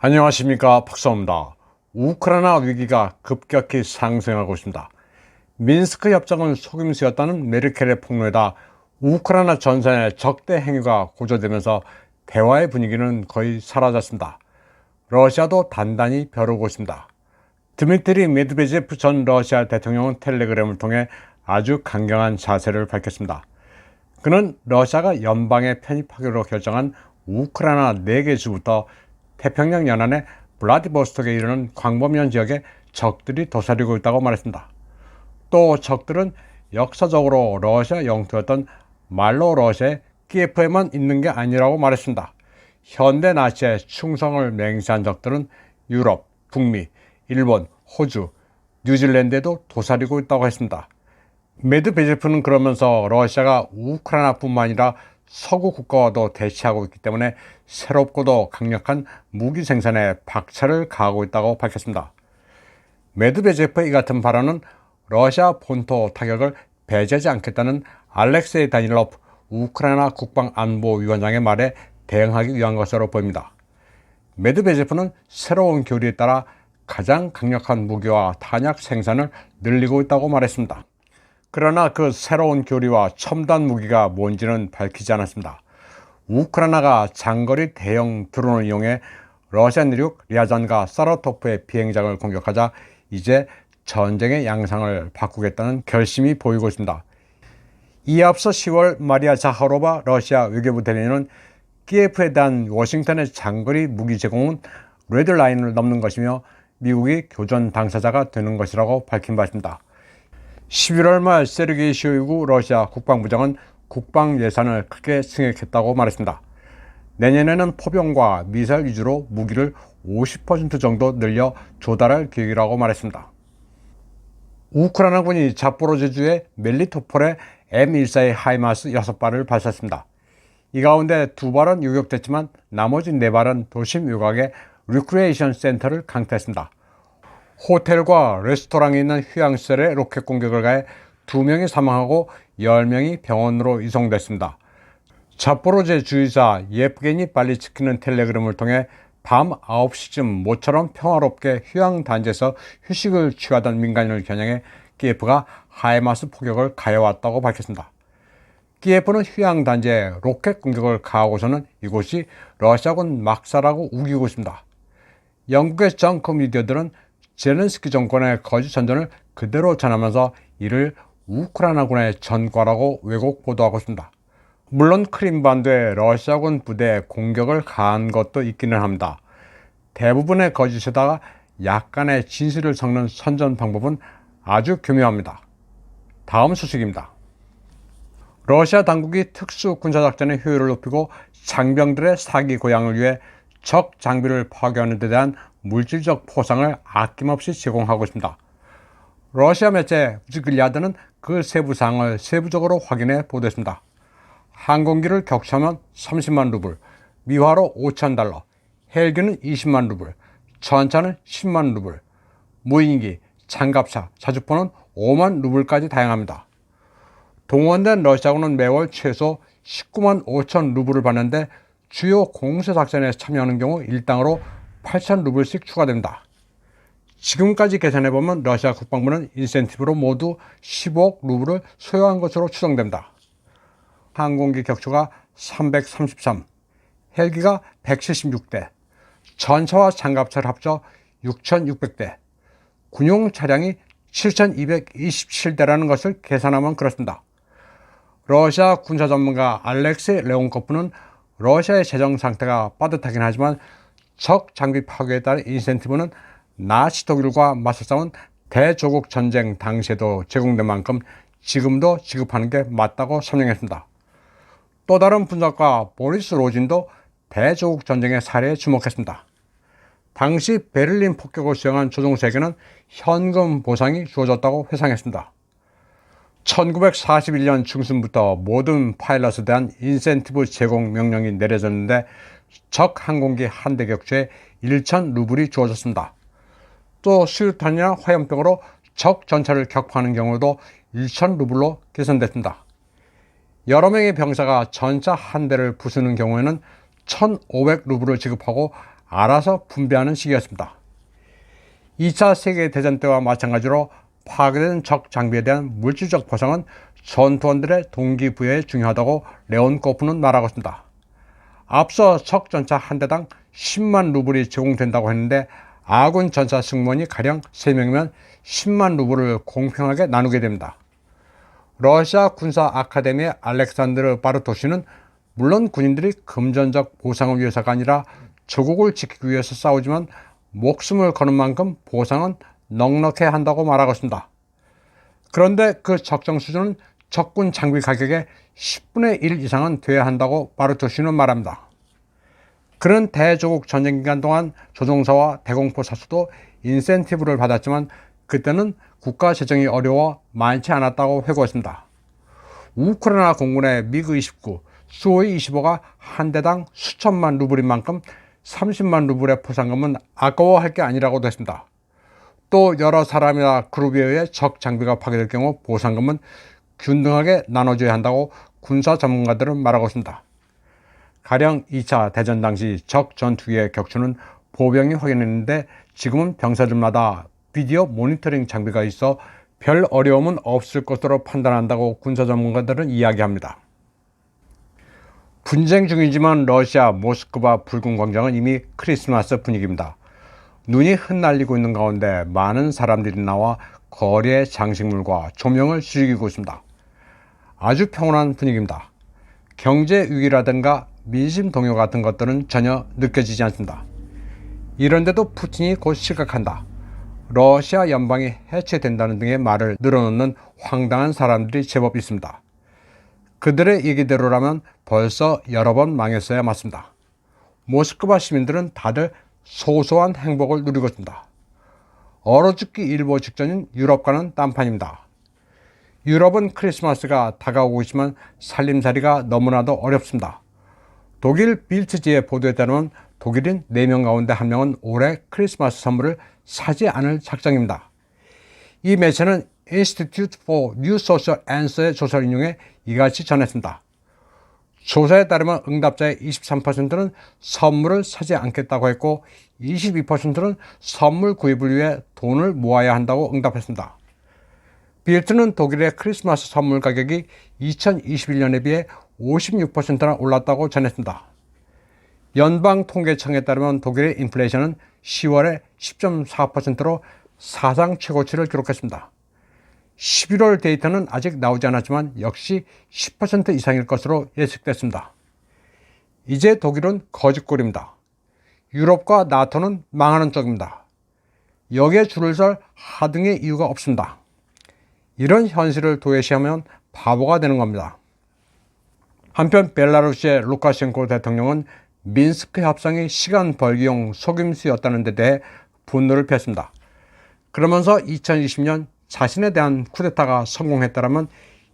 안녕하십니까, 박사입니다. 우크라이나 위기가 급격히 상승하고 있습니다. 민스크 협정은 속임수였다는 메르켈의 폭로에다 우크라이나 전선의 적대 행위가 고조되면서 대화의 분위기는 거의 사라졌습니다. 러시아도 단단히 벼르고 있습니다. 드미트리 메드베제프 전 러시아 대통령은 텔레그램을 통해 아주 강경한 자세를 밝혔습니다. 그는 러시아가 연방에 편입하기로 결정한 우크라이나 4개 주부터 태평양 연안의 블라디보스톡에 이르는 광범위한 지역에 적들이 도사리고 있다고 말했습니다. 또 적들은 역사적으로 러시아 영토였던 말로러시아의 키예프에만 있는 게 아니라고 말했습니다. 현대 나치의 충성을 맹세한 적들은 유럽, 북미, 일본, 호주, 뉴질랜드에도 도사리고 있다고 했습니다. 메드베제프는 그러면서 러시아가 우크라이나뿐만 아니라 서구 국가와도 대치하고 있기 때문에 새롭고도 강력한 무기 생산에 박차를 가하고 있다고 밝혔습니다. 메드베제프의 이 같은 발언은 러시아 본토 타격을 배제하지 않겠다는 알렉세이 다닐로프 우크라이나 국방안보위원장의 말에 대응하기 위한 것으로 보입니다. 메드베제프는 새로운 교리에 따라 가장 강력한 무기와 탄약 생산을 늘리고 있다고 말했습니다. 그러나 그 새로운 교리와 첨단 무기가 뭔지는 밝히지 않았습니다. 우크라이나가 장거리 대형 드론을 이용해 러시아 내륙 리아잔과 사라토프의 비행장을 공격하자 이제 전쟁의 양상을 바꾸겠다는 결심이 보이고 있습니다. 이에 앞서 10월 마리아 자하로바 러시아 외교부 대리인은 키예프에 대한 워싱턴의 장거리 무기 제공은 레드라인을 넘는 것이며 미국이 교전 당사자가 되는 것이라고 밝힌 바 있습니다. 11월 말 세르게이 쇼이구 러시아 국방부장은 국방 예산을 크게 증액했다고 말했습니다. 내년에는 포병과 미사일 위주로 무기를 50% 정도 늘려 조달할 계획이라고 말했습니다. 우크라이나군이 자포로제주의 멜리토폴에 M14의 하이마스 6발을 발사했습니다. 이 가운데 2발은 요격됐지만 나머지 4발은 도심 외곽의 리크레이션 센터를 강타했습니다. 호텔과 레스토랑에 있는 휴양시설에 로켓 공격을 가해 2명이 사망하고 10명이 병원으로 이송됐습니다. 자포로제 주지사 예프게니 발리츠키는 텔레그램을 통해 밤 9시쯤 모처럼 평화롭게 휴양단지에서 휴식을 취하던 민간인을 겨냥해 키예프가 하이마스 포격을 가해왔다고 밝혔습니다. 키예프는 휴양단지에 로켓 공격을 가하고서는 이곳이 러시아군 막사라고 우기고 있습니다. 영국의 정크 미디어들은 젤렌스키 정권의 거짓 전전을 그대로 전하면서 이를 우크라이나군의 전과라고 왜곡 보도하고 있습니다. 물론 크림반도에 러시아군 부대에 공격을 가한 것도 있기는 합니다. 대부분의 거짓에다가 약간의 진실을 섞는 선전 방법은 아주 교묘합니다. 다음 소식입니다. 러시아 당국이 특수 군사작전의 효율을 높이고 장병들의 사기 고양을 위해 적 장비를 파괴하는 데 대한 물질적 포상을 아낌없이 제공하고 있습니다. 러시아 매체 우즈글야드는 그 세부 사항을 세부적으로 확인해 보도했습니다. 항공기를 격추하면 30만 루블, 미화로 5,000달러, 헬기는 20만 루블, 전차는 10만 루블, 무인기, 장갑차, 자주포는 5만 루블까지 다양합니다. 동원된 러시아군은 매월 최소 19만 5천 루블을 받는데 주요 공세작전에 참여하는 경우 일당으로 8천 루블씩 추가됩니다. 지금까지 계산해보면 러시아 국방부는 인센티브로 모두 15억 루블을 소요한 것으로 추정됩니다. 항공기 격추가 333, 헬기가 176대, 전차와 장갑차를 합쳐 6,600대, 군용 차량이 7,227대라는 것을 계산하면 그렇습니다. 러시아 군사 전문가 알렉세이 레온코프는 러시아의 재정 상태가 빠듯하긴 하지만 적 장비 파괴에 따른 인센티브는 나치 독일과 맞서 싸운 대조국 전쟁 당시에도 제공된 만큼 지금도 지급하는 게 맞다고 설명했습니다. 또 다른 분석가 보리스 로진도 대조국 전쟁의 사례에 주목했습니다. 당시 베를린 폭격을 수행한 조종사에게는 현금 보상이 주어졌다고 회상했습니다. 1941년 중순부터 모든 파일럿에 대한 인센티브 제공 명령이 내려졌는데 적 항공기 한 대 격추에 1천 루블이 주어졌습니다. 또 수류탄이나 화염병으로 적 전차를 격파하는 경우도 1천 루블로 계산됐습니다. 여러 명의 병사가 전차 한 대를 부수는 경우에는 1,500루블을 지급하고 알아서 분배하는 시기였습니다. 2차 세계대전 때와 마찬가지로 파괴된 적 장비에 대한 물질적 보상은 전투원들의 동기부여에 중요하다고 레온 코프는 말하고 있습니다. 앞서 적 전차 한 대당 10만 루블이 제공된다고 했는데 아군 전차 승무원이 가령 3명이면 10만 루블을 공평하게 나누게 됩니다. 러시아 군사 아카데미의 알렉산드르 바르토시는 물론 군인들이 금전적 보상을 위해서가 아니라 조국을 지키기 위해서 싸우지만 목숨을 거는 만큼 보상은 넉넉해야 한다고 말하고 있습니다. 그런데 그 적정 수준은 적군 장비 가격의 10분의 1 이상은 돼야 한다고 바르토시는 말합니다. 그는 대조국 전쟁 기간 동안 조종사와 대공포 사수도 인센티브를 받았지만 그때는 국가 재정이 어려워 많지 않았다고 회고했습니다. 우크라이나 공군의 미그-29, 수호이-25가 한 대당 수천만 루블인 만큼 30만 루블의 포상금은 아까워할 게 아니라고도 했습니다. 또 여러 사람이나 그룹에 의해 적 장비가 파괴될 경우 보상금은 균등하게 나눠줘야 한다고 군사 전문가들은 말하고 있습니다. 가령 2차 대전 당시 적 전투기의 격추는 보병이 확인했는데 지금은 병사들마다 비디오 모니터링 장비가 있어 별 어려움은 없을 것으로 판단한다고 군사 전문가들은 이야기합니다. 분쟁 중이지만 러시아 모스크바 붉은 광장은 이미 크리스마스 분위기입니다. 눈이 흩날리고 있는 가운데 많은 사람들이 나와 거리의 장식물과 조명을 즐기고 있습니다. 아주 평온한 분위기입니다. 경제 위기라든가 민심 동요 같은 것들은 전혀 느껴지지 않습니다. 이런데도 푸틴이 곧 실각한다, 러시아 연방이 해체된다는 등의 말을 늘어놓는 황당한 사람들이 제법 있습니다. 그들의 얘기대로라면 벌써 여러 번 망했어야 맞습니다. 모스크바 시민들은 다들 소소한 행복을 누리고 있습니다. 얼어 죽기 일보 직전인 유럽과는 딴판입니다. 유럽은 크리스마스가 다가오고 있지만 살림살이가 너무나도 어렵습니다. 독일 빌트지의 보도에 따르면 독일인 4명 가운데 1명은 올해 크리스마스 선물을 사지 않을 작정입니다. 이 매체는 Institute for New Social Answer의 조사를 인용해 이같이 전했습니다. 조사에 따르면 응답자의 23%는 선물을 사지 않겠다고 했고 22%는 선물 구입을 위해 돈을 모아야 한다고 응답했습니다. 빌트는 독일의 크리스마스 선물 가격이 2021년에 비해 56%나 올랐다고 전했습니다. 연방통계청에 따르면 독일의 인플레이션은 10월에 10.4%로 사상 최고치를 기록했습니다. 11월 데이터는 아직 나오지 않았지만 역시 10% 이상일 것으로 예측됐습니다. 이제 독일은 거짓골입니다. 유럽과 나토는 망하는 쪽입니다. 여기에 줄을 설 하등의 이유가 없습니다. 이런 현실을 도외시하면 바보가 되는 겁니다. 한편 벨라루시의 루카셴코 대통령은 민스크 협상이 시간 벌기용 속임수였다는 데 대해 분노를 표했습니다. 그러면서 2020년 자신에 대한 쿠데타가 성공했다면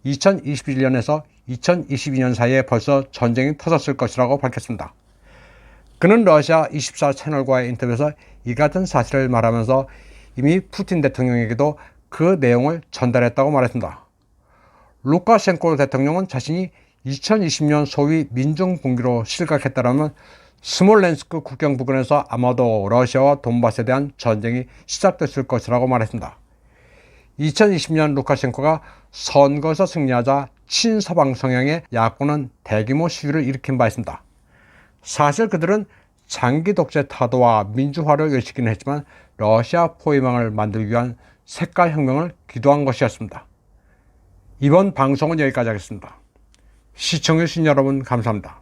2021년에서 2022년 사이에 벌써 전쟁이 터졌을 것이라고 밝혔습니다. 그는 러시아 24 채널과의 인터뷰에서 이 같은 사실을 말하면서 이미 푸틴 대통령에게도 그 내용을 전달했다고 말했습니다. 루카셴코 대통령은 자신이 2020년 소위 민중분기로 실각했다면 스몰렌스크 국경 부근에서 아마도 러시아와 돈바스에 대한 전쟁이 시작됐을 것이라고 말했습니다. 2020년 루카셴코가 선거에서 승리하자 친서방 성향의 야권은 대규모 시위를 일으킨 바 있습니다. 사실 그들은 장기 독재 타도와 민주화를 외치기는 했지만 러시아 포위망을 만들기 위한 색깔혁명을 기도한 것이었습니다. 이번 방송은 여기까지 하겠습니다. 시청해주신 여러분 감사합니다.